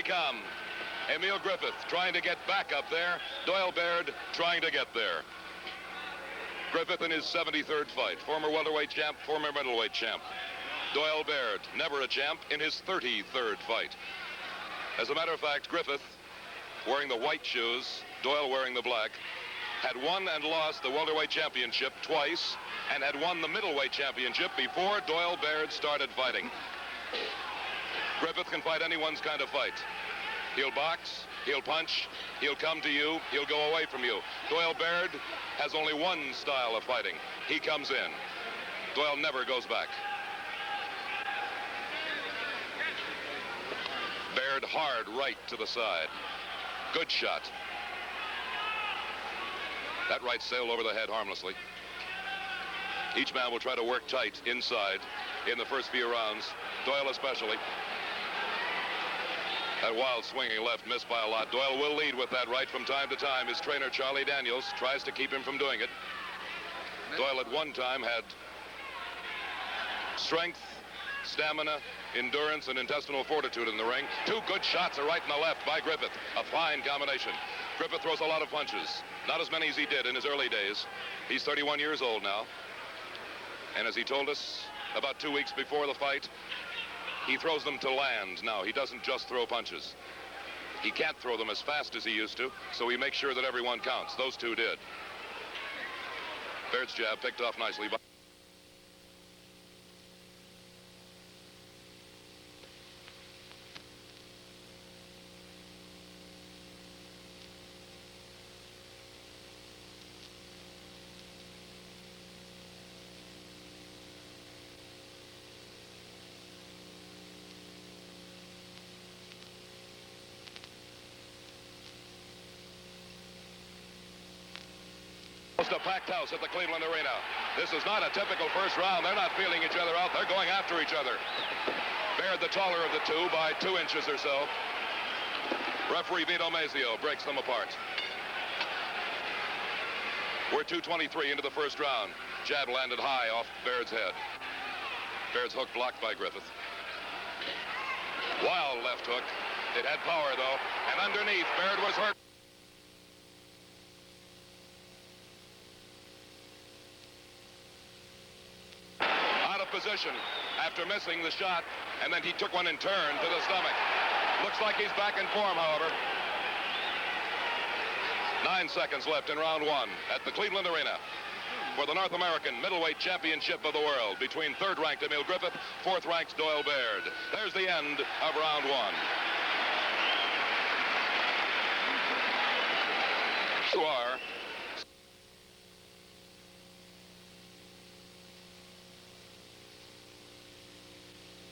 come. Emile Griffith trying to get back up there. Doyle Baird trying to get there. Griffith in his 73rd fight. Former welterweight champ, former middleweight champ. Doyle Baird, never a champ, in his 33rd fight. As a matter of fact, Griffith, wearing the white shoes, Doyle wearing the black, had won and lost the welterweight championship twice and had won the middleweight championship before Doyle Baird started fighting. Griffith can fight anyone's kind of fight. He'll box, he'll punch, he'll come to you, he'll go away from you. Doyle Baird has only one style of fighting. He comes in. Doyle never goes back. Baird hard right to the side. Good shot. That right sailed over the head harmlessly. Each man will try to work tight inside in the first few rounds, Doyle especially. That wild swinging left missed by a lot. Doyle will lead with that right from time to time. His trainer, Charlie Daniels, tries to keep him from doing it. Doyle at one time had strength, stamina, endurance, and intestinal fortitude in the ring. Two good shots, a right and a left by Griffith. A fine combination. Griffith throws a lot of punches. Not as many as he did in his early days. He's 31 years old now. And as he told us about 2 weeks before the fight, he throws them to land now. He doesn't just throw punches. He can't throw them as fast as he used to, so he makes sure that everyone counts. Those two did. Baird's jab picked off nicely by... A packed house at the Cleveland Arena. This is not a typical first round. They're not feeling each other out. They're going after each other. Baird, the taller of the two, by 2 inches or so. Referee Vito Mazio breaks them apart. We're 2:23 into the first round. Jab landed high off Baird's head. Baird's hook blocked by Griffith. Wild left hook. It had power, though. And underneath, Baird was hurt. Position after missing the shot, and then he took one in turn to the stomach. Looks like he's back in form, however. 9 seconds left in round one at the Cleveland Arena for the North American Middleweight Championship of the World between third-ranked Emile Griffith, fourth-ranked Doyle Baird. There's the end of round one. You are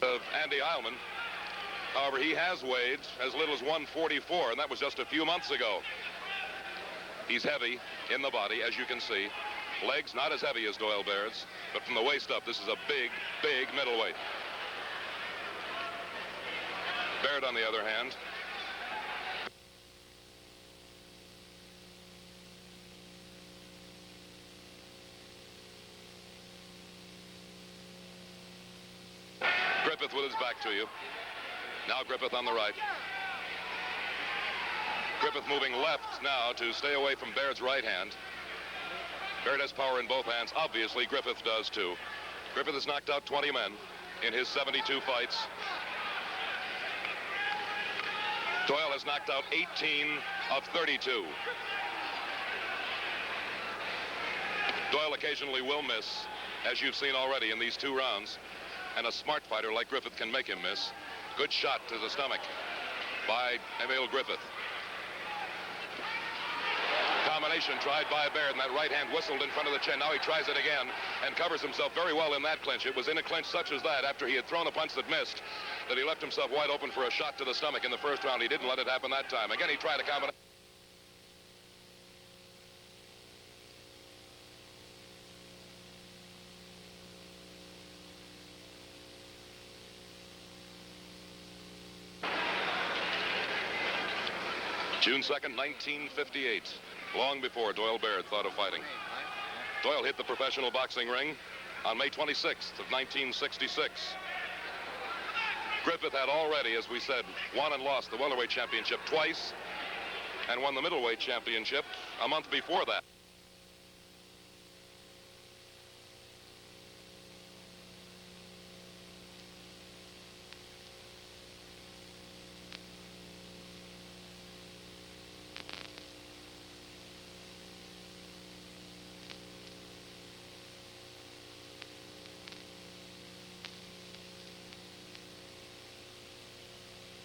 of Andy Eilman. However, he has weighed as little as 144, and that was just a few months ago. He's heavy in the body, as you can see. Legs not as heavy as Doyle Baird's, but from the waist up, this is a big, big middleweight. Baird, on the other hand, Griffith with his back to you. Now Griffith on the right. Griffith moving left now to stay away from Baird's right hand. Baird has power in both hands. Obviously, Griffith does too. Griffith has knocked out 20 men in his 72 fights. Doyle has knocked out 18 of 32. Doyle occasionally will miss, as you've seen already in these 2 rounds. And a smart fighter like Griffith can make him miss. Good shot to the stomach by Emile Griffith. Combination tried by Baird, and that right hand whistled in front of the chin. Now he tries it again and covers himself very well in that clinch. It was in a clinch such as that, after he had thrown a punch that missed, that he left himself wide open for a shot to the stomach in the first round. He didn't let it happen that time. Again, he tried a combination. June 2nd, 1958, long before Doyle Baird thought of fighting. Doyle hit the professional boxing ring on May 26th of 1966. Griffith had already, as we said, won and lost the welterweight championship twice and won the middleweight championship a month before that.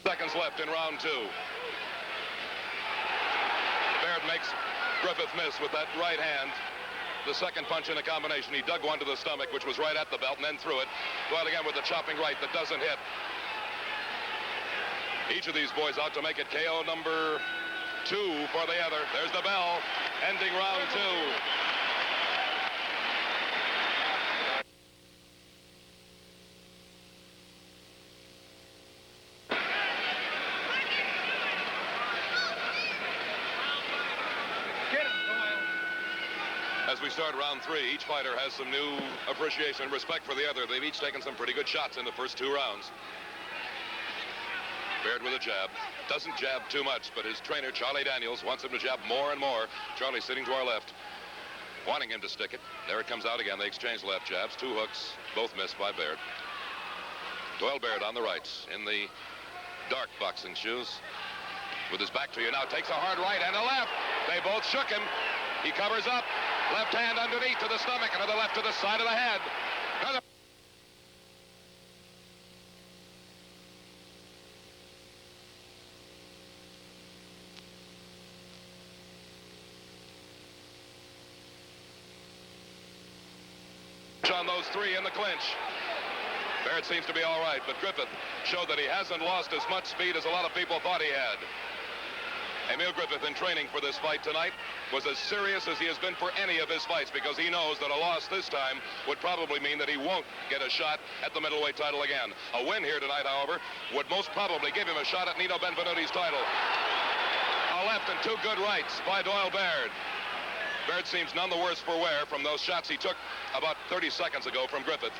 Seconds left in round two. Baird makes Griffith miss with that right hand. The second punch in a combination. He dug one to the stomach, which was right at the belt, and then threw it. Doyle again with the chopping right that doesn't hit. Each of these boys out to make it KO number 2 for the other. There's the bell, ending round two. As we start round three, each fighter has some new appreciation and respect for the other. They've each taken some pretty good shots in the first 2 rounds. Baird with a jab. Doesn't jab too much, but his trainer, Charlie Daniels, wants him to jab more and more. Charlie sitting to our left, wanting him to stick it. There it comes out again. They exchange left jabs. 2 hooks, both missed by Baird. Doyle Baird on the right in the dark boxing shoes. With his back to you now, takes a hard right and a left. They both shook him. He covers up. Left hand underneath to the stomach and to the left to the side of the head. On those 3 in the clinch. Baird seems to be all right, but Griffith showed that he hasn't lost as much speed as a lot of people thought he had. Emile Griffith, in training for this fight tonight, was as serious as he has been for any of his fights because he knows that a loss this time would probably mean that he won't get a shot at the middleweight title again. A win here tonight, however, would most probably give him a shot at Nino Benvenuti's title. A left and 2 good rights by Doyle Baird. Baird seems none the worse for wear from those shots he took about 30 seconds ago from Griffith.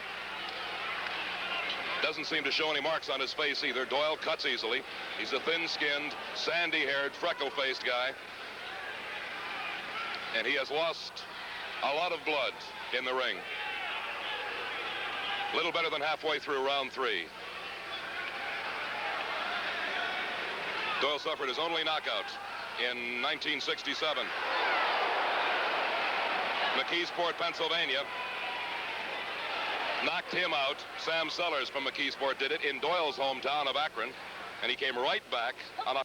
Doesn't seem to show any marks on his face either. Doyle cuts easily. He's a thin-skinned, sandy-haired, freckle-faced guy. And he has lost a lot of blood in the ring. Little better than halfway through round 3. Doyle suffered his only knockout in 1967. McKeesport, Pennsylvania. Knocked him out. Sam Sellers from McKeesport did it in Doyle's hometown of Akron, and he came right back on a...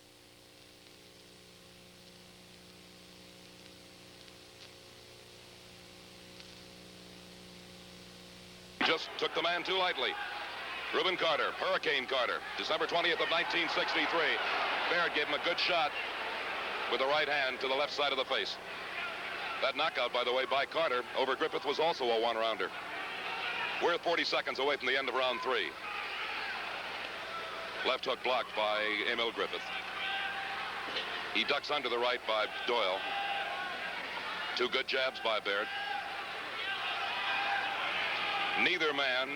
Just took the man too lightly. Reuben Carter, Hurricane Carter, December 20th of 1963. Baird gave him a good shot with the right hand to the left side of the face. That knockout, by the way, by Carter over Griffith was also a 1-rounder. We're 40 seconds away from the end of round 3. Left hook blocked by Emile Griffith. He ducks under the right by Doyle. 2 good jabs by Baird. Neither man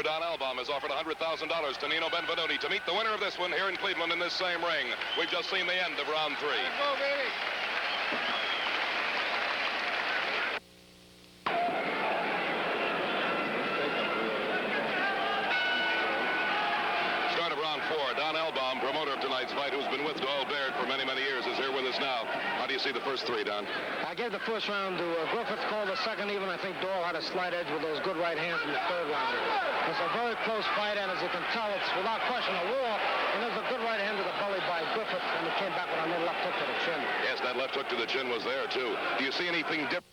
Don Albaum has offered $100,000 to Nino Benvenuti to meet the winner of this one here in Cleveland in this same ring. We've just seen the end of round 3. Let's go, baby. Start of round 4. Don Albaum, promoter of tonight's fight, who's been with Doyle Baird for many, many years, is here with us now. How do you see the first 3, Don? I gave the first round to Griffith, called the second even. I think Doyle had a slight edge with those good right hands in the third round. It's a very close fight, and as you can tell, it's without question a war. And there's a good right hand to the belly by Griffith, and he came back with a little left hook to the chin. Yes, that left hook to the chin was there, too. Do you see anything different?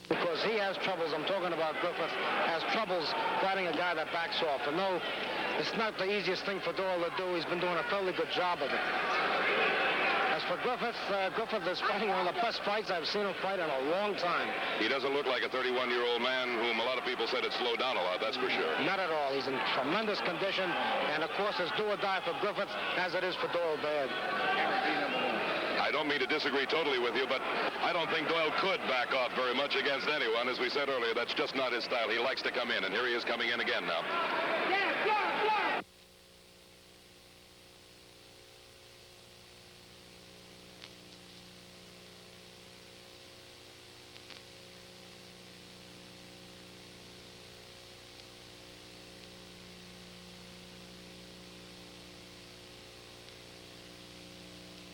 Because he has troubles, I'm talking about Griffith, has troubles fighting a guy that backs off. And no It's not the easiest thing for Doyle to do. He's been doing a fairly good job of it. As for Griffith, Griffith is fighting one of the best fights I've seen him fight in a long time. He doesn't look like a 31-year-old man whom a lot of people said had slowed down a lot, that's for sure. Not at all. He's in tremendous condition, and of course it's do or die for Griffith as it is for Doyle Baird. I don't mean to disagree totally with you, but I don't think Doyle could back off very much against anyone. As we said earlier, that's just not his style. He likes to come in, and here he is coming in again now.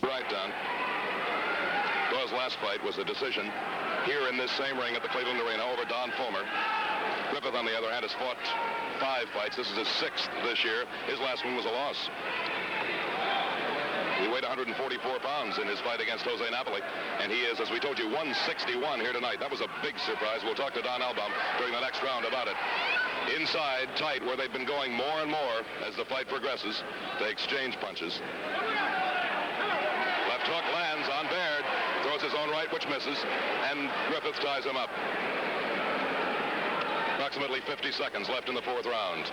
Right, Don. Doyle's last fight was a decision here in this same ring at the Cleveland Arena over Don Fulmer. Griffith, on the other hand, has fought 5 fights. This is his 6th this year. His last one was a loss. He weighed 144 pounds in his fight against Jose Napoli, and he is, as we told you, 161 here tonight. That was a big surprise. We'll talk to Don Albaum during the next round about it. Inside, tight, where they've been going more and more as the fight progresses. They exchange punches. Left hook lands on Baird, throws his own right, which misses, and Griffith ties him up. Approximately 50 seconds left in the 4th round.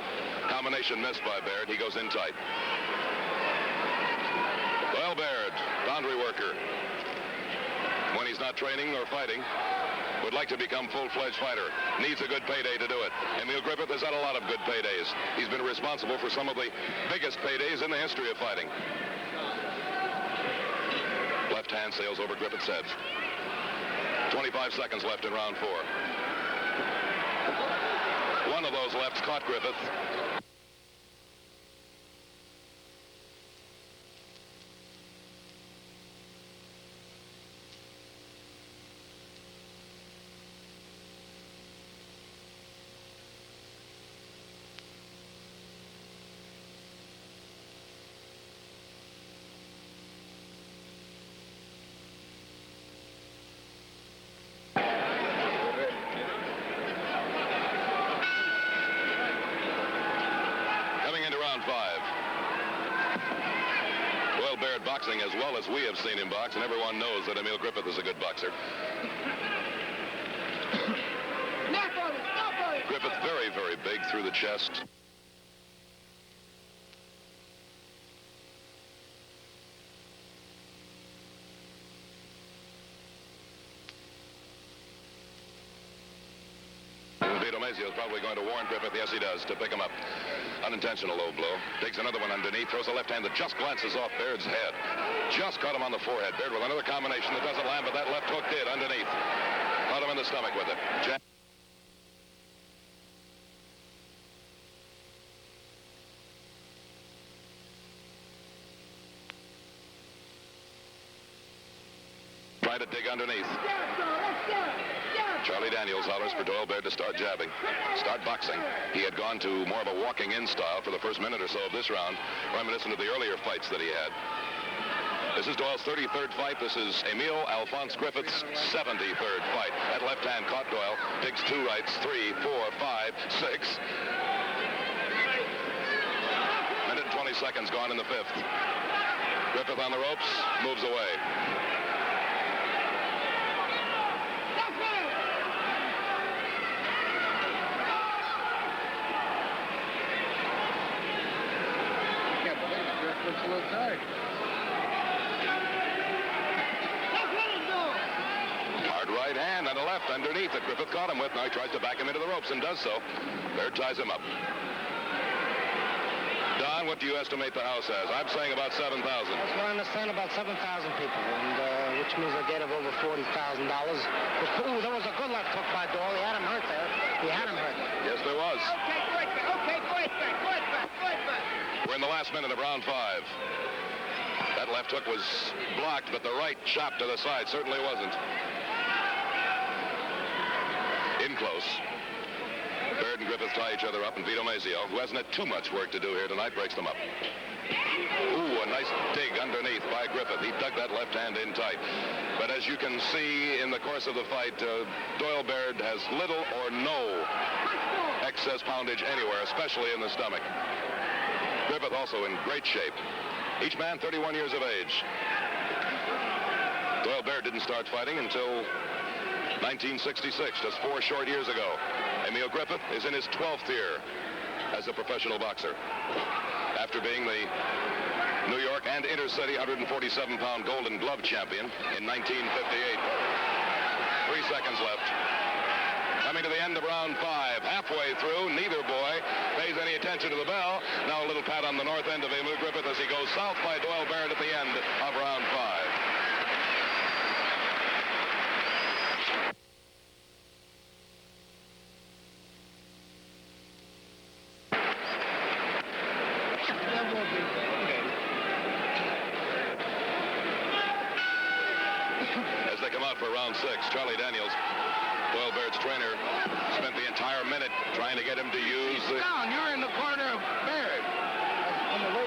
Combination missed by Baird. He goes in tight. Doyle Baird, boundary worker. When he's not training or fighting, would like to become full-fledged fighter. Needs a good payday to do it. Emile Griffith has had a lot of good paydays. He's been responsible for some of the biggest paydays in the history of fighting. Left hand sails over Griffith's head. 25 seconds left in round 4. One of those lefts caught Griffith. Baird boxing as well as we have seen him box, and everyone knows that Emile Griffith is a good boxer. Griffith very, very big through the chest. Is probably going to warn Griffith, yes he does, to pick him up. Unintentional low blow. Takes another one underneath, throws a left hand that just glances off Baird's head. Just caught him on the forehead. Baird with another combination that doesn't land, but that left hook did underneath. Caught him in the stomach with it. Trying to dig underneath. Charlie Daniels hollers for Doyle Baird to start jabbing, start boxing. He had gone to more of a walking-in style for the first minute or so of this round, reminiscent of the earlier fights that he had. This is Doyle's 33rd fight. This is Emile Alphonse Griffith's 73rd fight. That left hand caught Doyle, digs 2 rights, 3, 4, 5, 6. Minute and 20 seconds gone in the 5th. Griffith on the ropes, moves away. Hard right hand and a left underneath that Griffith caught him with. Now he tries to back him into the ropes and does so. Baird ties him up. Don, what do you estimate the house as? I'm saying about 7,000. That's what I understand, about 7,000 people, and which means a gate of over $40,000. Ooh, there was a good left hook by Doyle. He had him hurt there. He had him hurt. Yes, there was. Okay, go ahead. We're in the last minute of round 5. That left hook was blocked, but the right chop to the side certainly wasn't. In close. Baird and Griffith tie each other up, and Vito Mazio, who hasn't had too much work to do here tonight, breaks them up. Ooh, a nice dig underneath by Griffith. He dug that left hand in tight. But as you can see in the course of the fight, Doyle Baird has little or no excess poundage anywhere, especially in the stomach. Griffith also in great shape. Each man 31 years of age. Doyle Baird didn't start fighting until 1966, just 4 short years ago. Emile Griffith is in his 12th year as a professional boxer, after being the New York and Intercity 147-pound Golden Glove champion in 1958. 3 seconds left. Coming to the end of round 5. Halfway through, neither boy pays any attention to the bell. Now a little pat on the north end of Emile Griffith as he goes south by Doyle Baird at the end of round 5. As they come out for round 6, Charlie Daniels, Doyle Baird's trainer, spent the entire minute trying to get him to use the... Down, you're in the corner of Baird.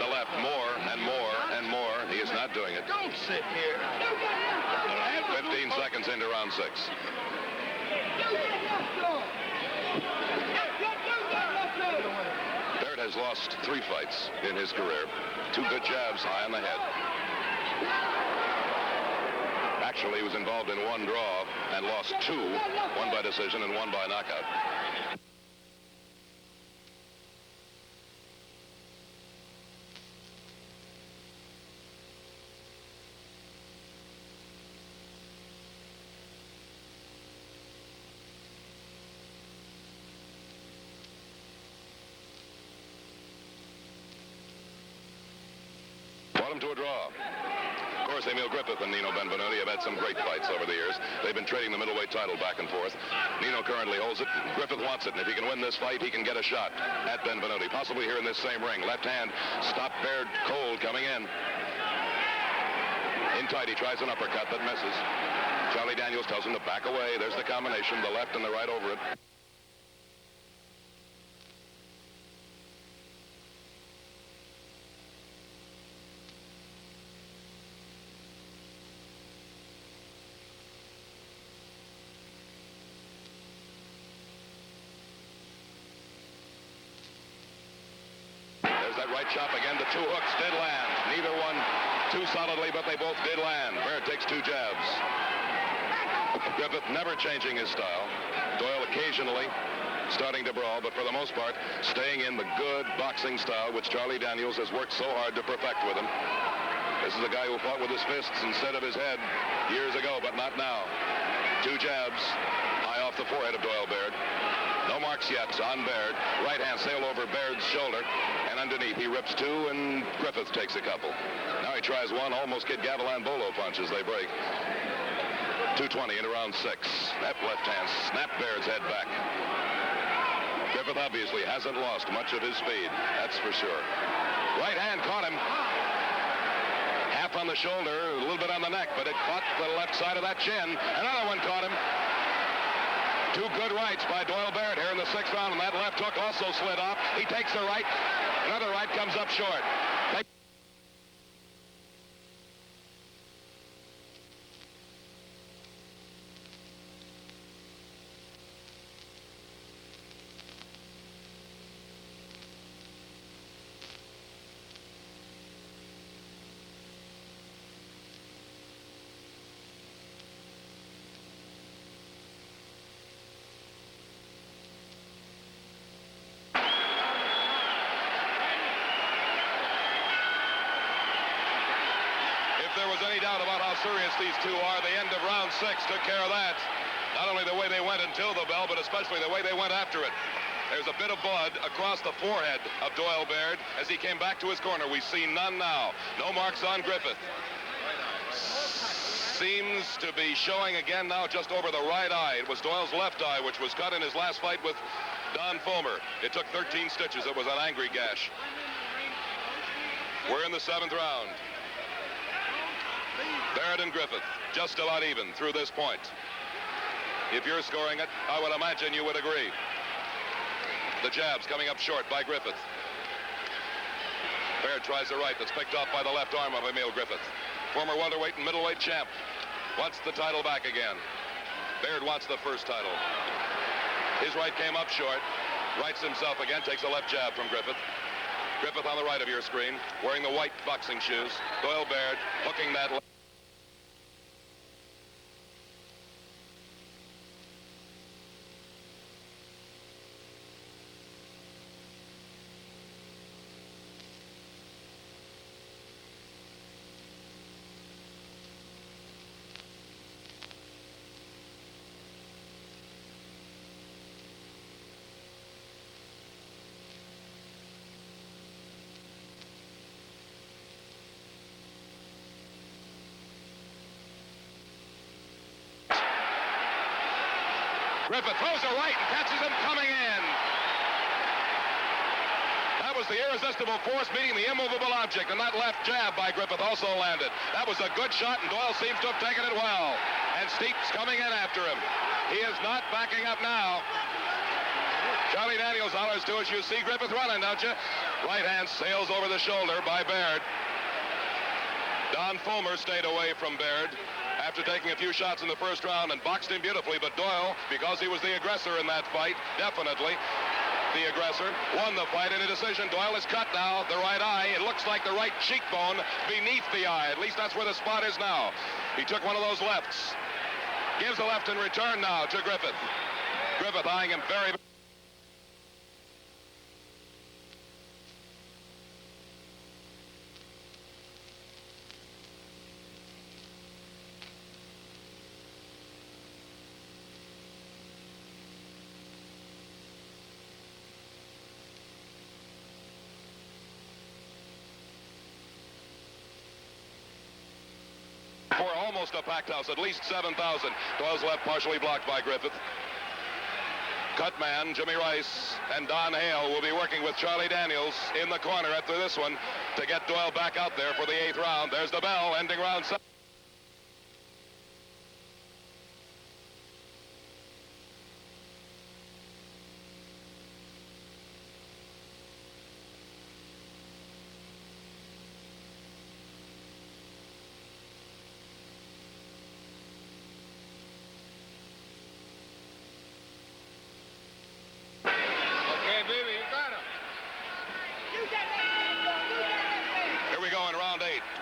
The left more and more and more. He is not doing it. Don't sit here. 15 seconds into round 6. Baird has lost 3 fights in his career. 2 good jabs high on the head. Actually, he was involved in 1 draw and lost 2, 1 by decision and 1 by knockout. Brought him to a draw. Of course, Emile Griffith and Nino Benvenuti have had some great fights over the years. They've been trading the middleweight title back and forth. Nino currently holds it. Griffith wants it, and if he can win this fight, he can get a shot at Benvenuti, possibly here in this same ring. Left hand stopped Baird cold coming in. In tight, he tries an uppercut that misses. Charlie Daniels tells him to back away. There's the combination, the left and the right over it. That right chop again. The 2 hooks did land. Neither one too solidly, but they both did land. Baird takes 2 jabs. Griffith never changing his style. Doyle occasionally starting to brawl, but for the most part, staying in the good boxing style, which Charlie Daniels has worked so hard to perfect with him. This is a guy who fought with his fists instead of his head years ago, but not now. 2 jabs high off the forehead of Doyle Baird. No marks yet on Baird. Right hand sail over Baird's shoulder, and underneath he rips 2, and Griffith takes a couple. Now he tries 1, almost Kid Gavilan Bolo punches. They break. 2:20 into round 6. That left hand snapped Baird's head back. Griffith obviously hasn't lost much of his speed, that's for sure. Right hand caught him. Half on the shoulder, a little bit on the neck, but it caught the left side of that chin. Another one caught him. 2 good rights by Doyle Baird here in the 6th round, and that left hook also slid off. He takes the right. Another right comes up short. There was any doubt about how serious these 2 are. The end of round 6 took care of that. Not only the way they went until the bell, but especially the way they went after it. There's a bit of blood across the forehead of Doyle Baird as he came back to his corner. We see none now. No marks on Griffith. Seems to be showing again now just over the right eye. It was Doyle's left eye, which was cut in his last fight with Don Fulmer. It took 13 stitches. It was an angry gash. We're in the 7th round. Baird and Griffith just about even through this point. If you're scoring it, I would imagine you would agree. The jabs coming up short by Griffith. Baird tries the right that's picked off by the left arm of Emile Griffith. Former welterweight and middleweight champ wants the title back again. Baird wants the first title. His right came up short. Rights himself again, takes a left jab from Griffith. Griffith on the right of your screen, wearing the white boxing shoes. Doyle Baird hooking that left. Griffith throws a right and catches him coming in. That was the irresistible force meeting the immovable object, and that left jab by Griffith also landed. That was a good shot, and Doyle seems to have taken it well. And Steep's coming in after him. He is not backing up now. Charlie Daniels hollers to us, you see Griffith running, don't you? Right hand sails over the shoulder by Baird. Don Fulmer stayed away from Baird after taking a few shots in the first round and boxed him beautifully, but Doyle, because he was the aggressor in that fight, definitely the aggressor, won the fight in a decision. Doyle is cut now, the right eye. It looks like the right cheekbone beneath the eye. At least that's where the spot is now. He took one of those lefts. Gives a left in return now to Griffith. Griffith eyeing him very... for almost a packed house, at least 7,000. Doyle's left partially blocked by Griffith. Cutman, Jimmy Rice, and Don Hale will be working with Charlie Daniels in the corner after this one to get Doyle back out there for the 8th round. There's the bell, ending round 7.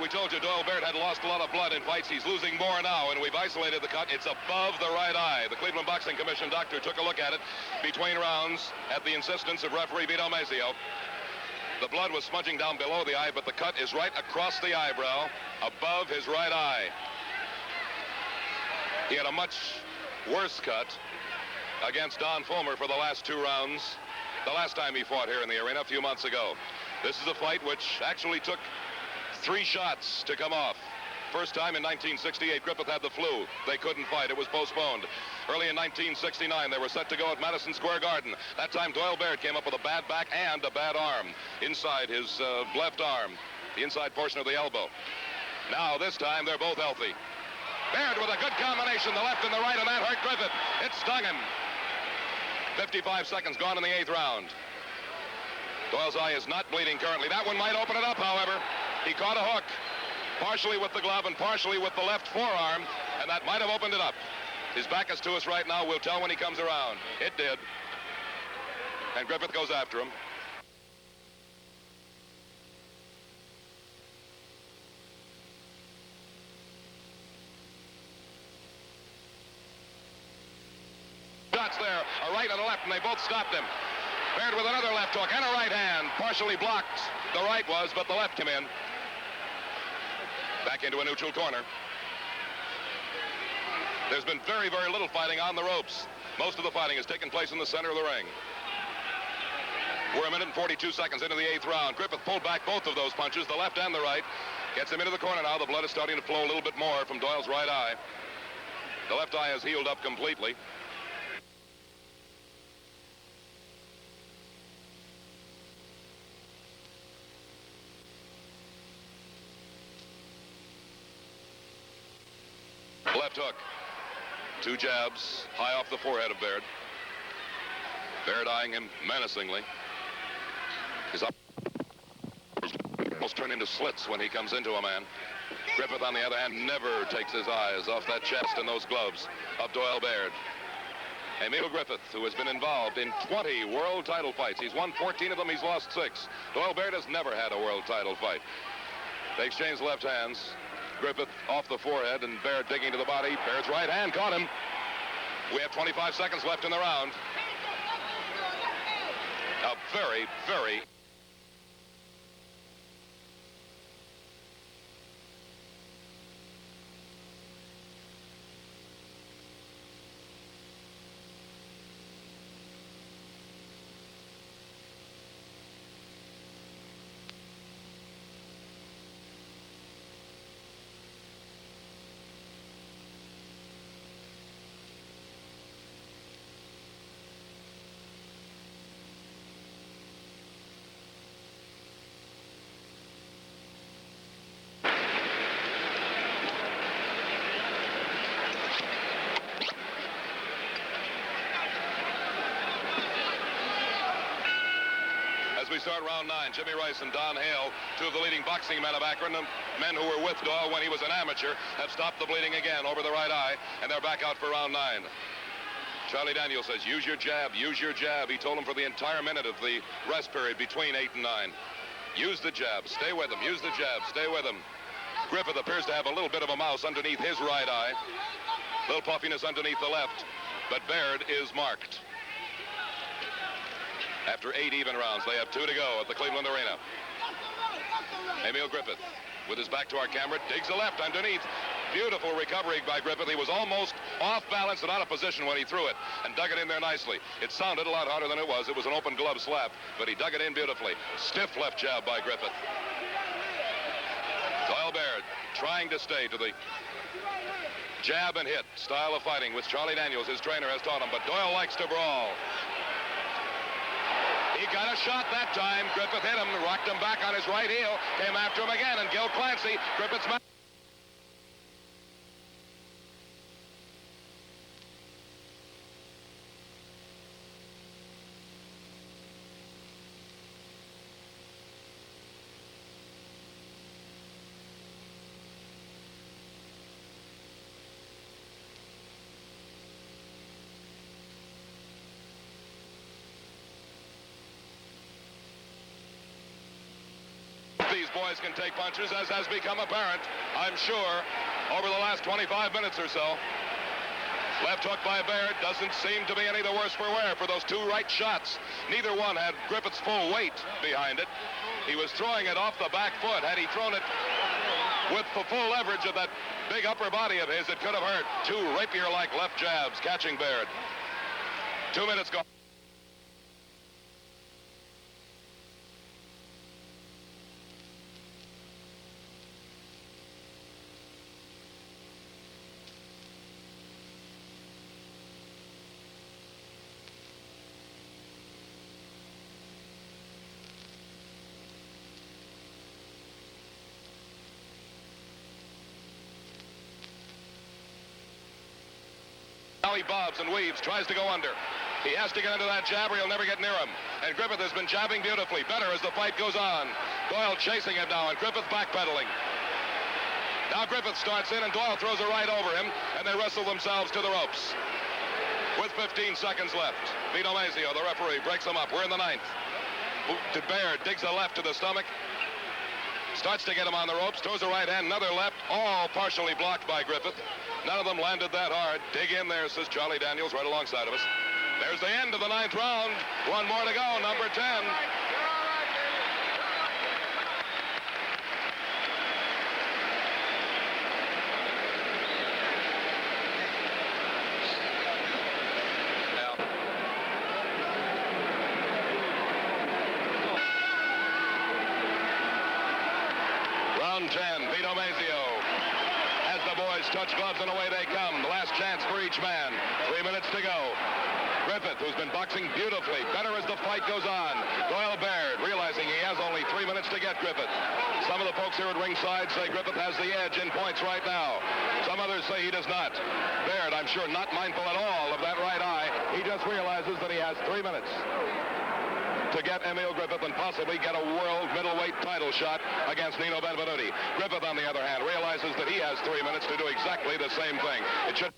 We told you Doyle Baird had lost a lot of blood in fights. He's losing more now, and we've isolated the cut. It's above the right eye. The Cleveland Boxing Commission doctor took a look at it between rounds at the insistence of referee Vito Mazzio. The blood was smudging down below the eye, but the cut is right across the eyebrow, above his right eye. He had a much worse cut against Don Fulmer for the last 2 rounds, the last time he fought here in the arena a few months ago. This is a fight which actually took 3 shots to come off. First time in 1968, Griffith had the flu. They couldn't fight. It was postponed. Early in 1969, they were set to go at Madison Square Garden. That time, Doyle Baird came up with a bad back and a bad arm inside his left arm, the inside portion of the elbow. Now, this time, they're both healthy. Baird with a good combination, the left and the right, and that hurt Griffith. It stung him. 55 seconds gone in the 8th round. Doyle's eye is not bleeding currently. That one might open it up, however. He caught a hook, partially with the glove and partially with the left forearm, and that might have opened it up. His back is to us right now. We'll tell when he comes around. It did. And Griffith goes after him. Shots there, a right and a left, and they both stopped him. Baird with another left hook and a right hand, partially blocked. The right was, but the left came in. Back into a neutral corner. There's been very, very little fighting on the ropes. Most of the fighting has taken place in the center of the ring. We're 1 minute and 42 seconds into the 8th round. Griffith pulled back both of those punches, the left and the right. Gets him into the corner now. The blood is starting to flow a little bit more from Doyle's right eye. The left eye has healed up completely. Left hook. 2 jabs high off the forehead of Baird. Baird eyeing him menacingly. His up almost turn into slits when he comes into a man. Griffith, on the other hand, never takes his eyes off that chest and those gloves of Doyle Baird. Emile Griffith, who has been involved in 20 world title fights. He's won 14 of them. He's lost 6. Doyle Baird has never had a world title fight. They exchange left hands. Griffith off the forehead and Baird digging to the body. Baird's right hand caught him. We have 25 seconds left in the round. A very, very... As we start round 9, Jimmy Rice and Don Hale, 2 of the leading boxing men of Akron, and men who were with Doyle when he was an amateur, have stopped the bleeding again over the right eye, and they're back out for round 9. Charlie Daniels says, use your jab, use your jab. He told him for the entire minute of the rest period between 8 and 9. Use the jab, stay with him, use the jab, stay with him. Griffith appears to have a little bit of a mouse underneath his right eye. Little puffiness underneath the left, but Baird is marked. After 8 even rounds, they have 2 to go at the Cleveland Arena. Emile Griffith, with his back to our camera, digs a left underneath. Beautiful recovery by Griffith. He was almost off balance and out of position when he threw it and dug it in there nicely. It sounded a lot harder than it was. It was an open glove slap, but he dug it in beautifully. Stiff left jab by Griffith. Doyle Baird trying to stay to the jab and hit style of fighting, which Charlie Daniels, his trainer, has taught him, but Doyle likes to brawl. He got a shot that time. Griffith hit him, rocked him back on his right heel, came after him again, and Gil Clancy, Griffith's man. These boys can take punches, as has become apparent, I'm sure, over the last 25 minutes or so. Left hook by Baird doesn't seem to be any the worse for wear for those 2 right shots. Neither one had Griffith's full weight behind it. He was throwing it off the back foot. Had he thrown it with the full leverage of that big upper body of his, it could have hurt. 2 rapier-like left jabs catching Baird. 2 minutes gone. Now he bobs and weaves, tries to go under. He has to get into that jab or he'll never get near him. And Griffith has been jabbing beautifully, better as the fight goes on. Doyle chasing him now, and Griffith backpedaling. Now Griffith starts in, and Doyle throws a right over him, and they wrestle themselves to the ropes. With 15 seconds left, Vito Mazio, the referee, breaks them up. We're in the 9th. Baird digs a left to the stomach. Starts to get him on the ropes, throws a right hand, another left, all partially blocked by Griffith. None of them landed that hard. Dig in there, says Charlie Daniels, right alongside of us. There's the end of the 9th round. 1 more to go, number 10. Round 10, Vito Mazio. As the boys touch gloves and away they come. The last chance for each man. 3 minutes to go. Griffith, who's been boxing beautifully, better as the fight goes on. Doyle Baird, realizing he has only 3 minutes to get Griffith. Some of the folks here at ringside say Griffith has the edge in points right now. Some others say he does not. Baird, I'm sure, not mindful at all of that right eye. He just realizes that he has 3 minutes to get Emile Griffith and possibly get a world middleweight title shot against Nino Benvenuti. Griffith, on the other hand, realizes that he has 3 minutes to do exactly the same thing. It should...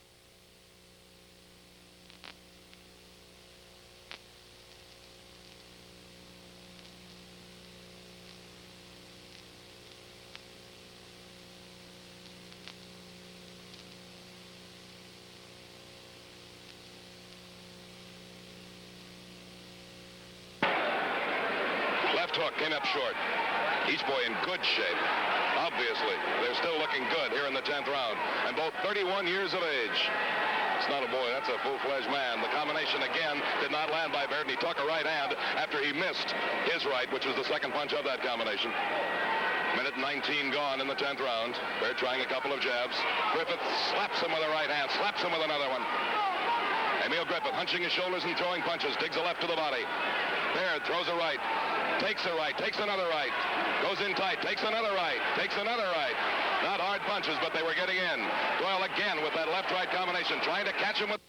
left hook came up short. Each boy in good shape. Obviously, they're still looking good here in the 10th round. And both 31 years of age. It's not a boy, that's a full-fledged man. The combination again did not land by Baird, and he took a right hand after he missed his right, which was the second punch of that combination. Minute 19 gone in the 10th round. Baird trying a couple of jabs. Griffith slaps him with a right hand, slaps him with another one. Emile Griffith hunching his shoulders and throwing punches, digs a left to the body. Baird throws a right, takes a right, takes another right, goes in tight, takes another right, takes another right. Not hard punches, but they were getting in. Doyle again with that left-right combination, trying to catch him with...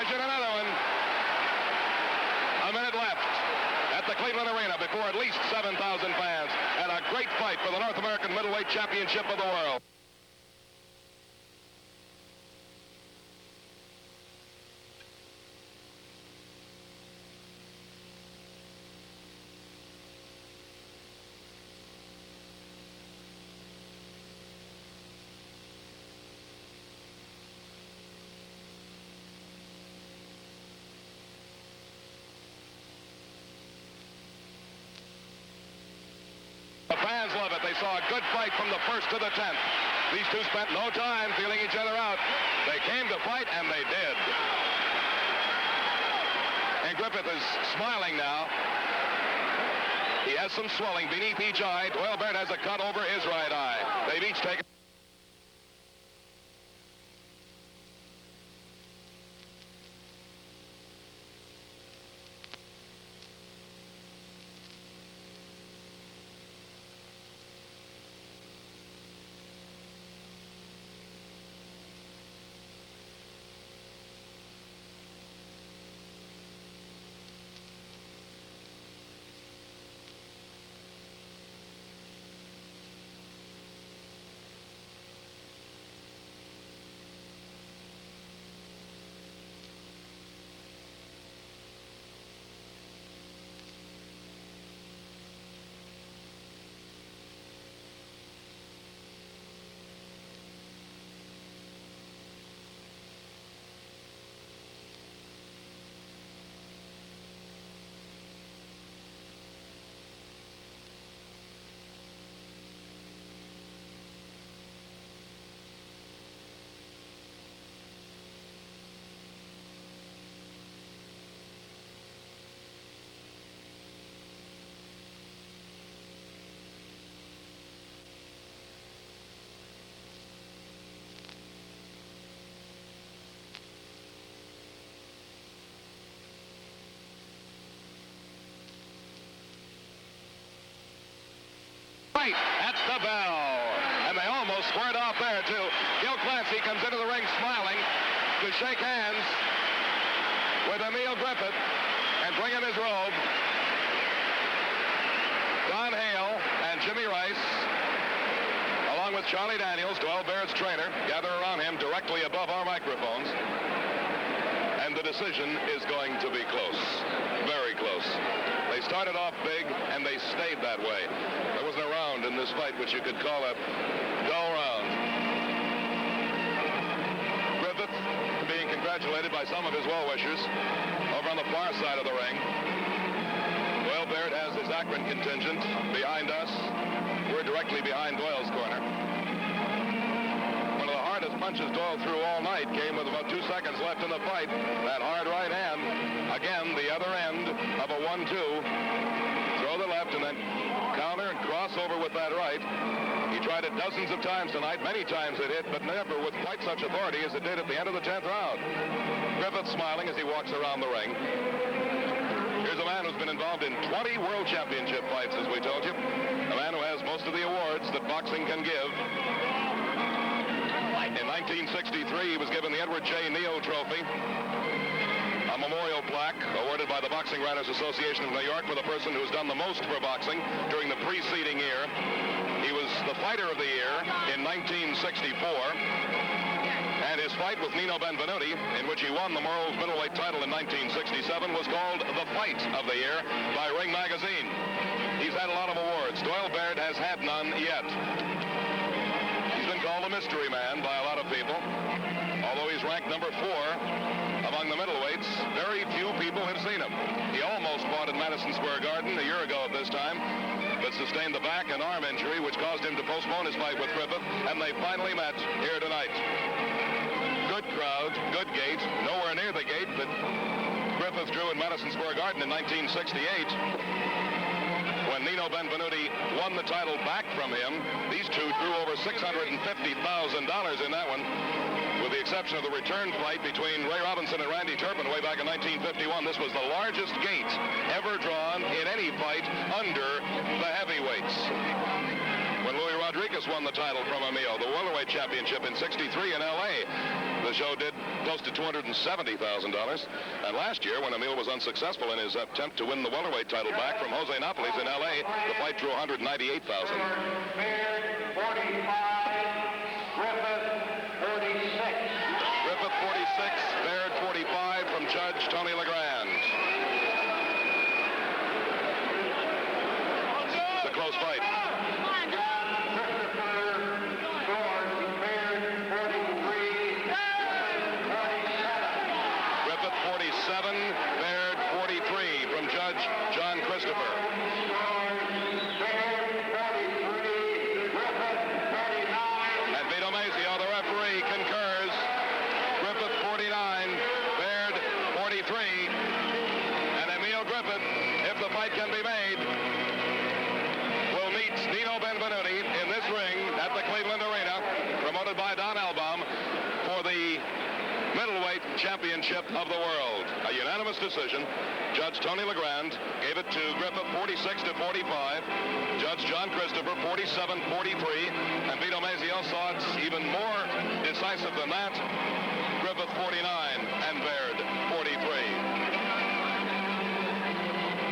Another one. A minute left at the Cleveland Arena before at least 7,000 fans, and a great fight for the North American Middleweight Championship of the world. The fans love it. They saw a good fight from the 1st to the 10th. These two spent no time feeling each other out. They came to fight, and they did. And Griffith is smiling now. He has some swelling beneath each eye. Doyle Baird has a cut over his right eye. They've each taken... That's the bell. And they almost squared off there, too. Gil Clancy comes into the ring smiling to shake hands with Emile Griffith and bring him his robe. Don Hale and Jimmy Rice, along with Charlie Daniels, Doyle Baird's trainer, gather around him directly above our microphones. And the decision is going to be close. Very close. They started off big, and they stayed that way. There wasn't a round in this fight which you could call a dull round. Griffith being congratulated by some of his well-wishers over on the far side of the ring. Doyle Baird has his Akron contingent behind us. We're directly behind Doyle's corner. One of the hardest punches Doyle threw all night came with about 2 seconds left in the fight. That hard right hand. Again, the other end of a 1-2. Throw the left and then counter and cross over with that right. He tried it dozens of times tonight. Many times it hit, but never with quite such authority as it did at the end of the 10th round. Griffith smiling as he walks around the ring. Here's a man who's been involved in 20 World Championship fights, as we told you. A man who has most of the awards that boxing can give. In 1963, he was given the Edward J. Neo Trophy, a memorial plaque awarded by the Boxing Writers Association of New York for the person who's done the most for boxing during the preceding year. He was the Fighter of the Year in 1964, and His fight with Nino Benvenuti, in which he won the world middleweight title in 1967, was called the Fight of the Year by Ring Magazine. He's had a lot of awards. Doyle Baird has had none yet. He's been called a mystery man by a lot of people. Although he's ranked number 4 among the middleweights, very few people have seen him. He almost fought at Madison Square Garden a year ago at this time, but sustained the back and arm injury, which caused him to postpone his fight with Griffith, and they finally met here tonight. Good crowd, good gate, nowhere near the gate that Griffith drew in Madison Square Garden in 1968. When Nino Benvenuti won the title back from him, these two drew over $650,000 in that one. With the exception of the return fight between Ray Robinson and Randy Turpin way back in 1951, this was the largest gate ever drawn in any fight under the heavyweights. When Louis Rodriguez won the title from Emile, the welterweight championship in '63 in L.A., the show did close to $270,000. And last year, when Emile was unsuccessful in his attempt to win the welterweight title back from Jose Napoles in L.A., the fight drew $198,000. Baird, 45. Griffith 46, Baird 45 from Judge Tony LeGrand. It's a close fight. Griffith 47, Baird 43 from Judge John Christopher. And Vito Mazio, the referee, concurs. Griffith 49, Baird 43. And Emile Griffith, if the fight can be made, will meet Nino Benvenuti in this ring at the Cleveland Arena, promoted by Don Albaum, for the middleweight championship of the world. A unanimous decision. Judge Tony LeGrand gave it to Griffith 46-45. Judge John Christopher 47-43. And Vito Mazio saw it even more decisive than that. Griffith 49 and Baird 43.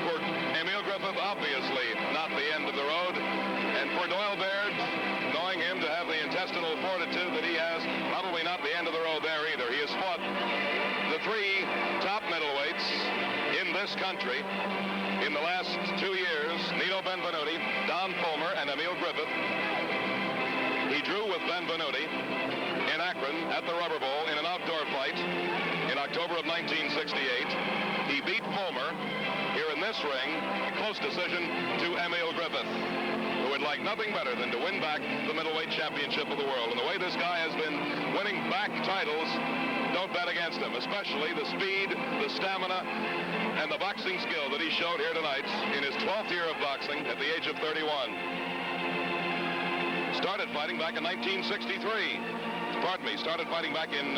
For Emile Griffith, obviously not the end of the road. And for Doyle Baird, knowing him to have the intestinal fortitude that he has, probably not the end of the road there either. He has fought the 3 top middleweights in this country in the last 2 years: Nino Benvenuti, Don Fulmer, and Emile Griffith. He drew with Benvenuti in Akron at the Rubber Bowl in an outdoor fight in October of 1968. He beat Fulmer here in this ring, a close decision to Emile Griffith, who would like nothing better than to win back the middleweight championship of the world. And the way this guy has been winning back titles, don't bet against him, especially the speed, the stamina, and the boxing skill that he showed here tonight in his 12th year of boxing at the age of 31. Started fighting back in 1963. Started fighting back in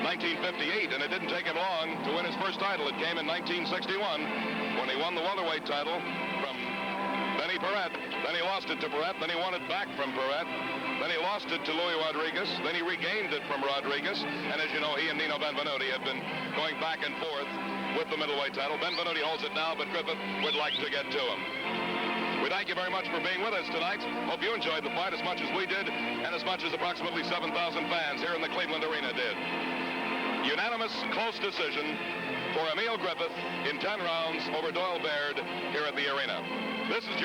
1958, and it didn't take him long to win his first title. It came in 1961 when he won the welterweight title from Benny Perret. Then he lost it to Perret. Then he won it back from Perret. Then he lost it to Louis Rodriguez. Then he regained it from Rodriguez. And as you know, he and Nino Benvenuti have been going back and forth with the middleweight title. Benvenuti holds it now, but Griffith would like to get to him. We thank you very much for being with us tonight. Hope you enjoyed the fight as much as we did, and as much as approximately 7,000 fans here in the Cleveland Arena did. Unanimous, close decision for Emile Griffith in 10 rounds over Doyle Baird here at the arena. This is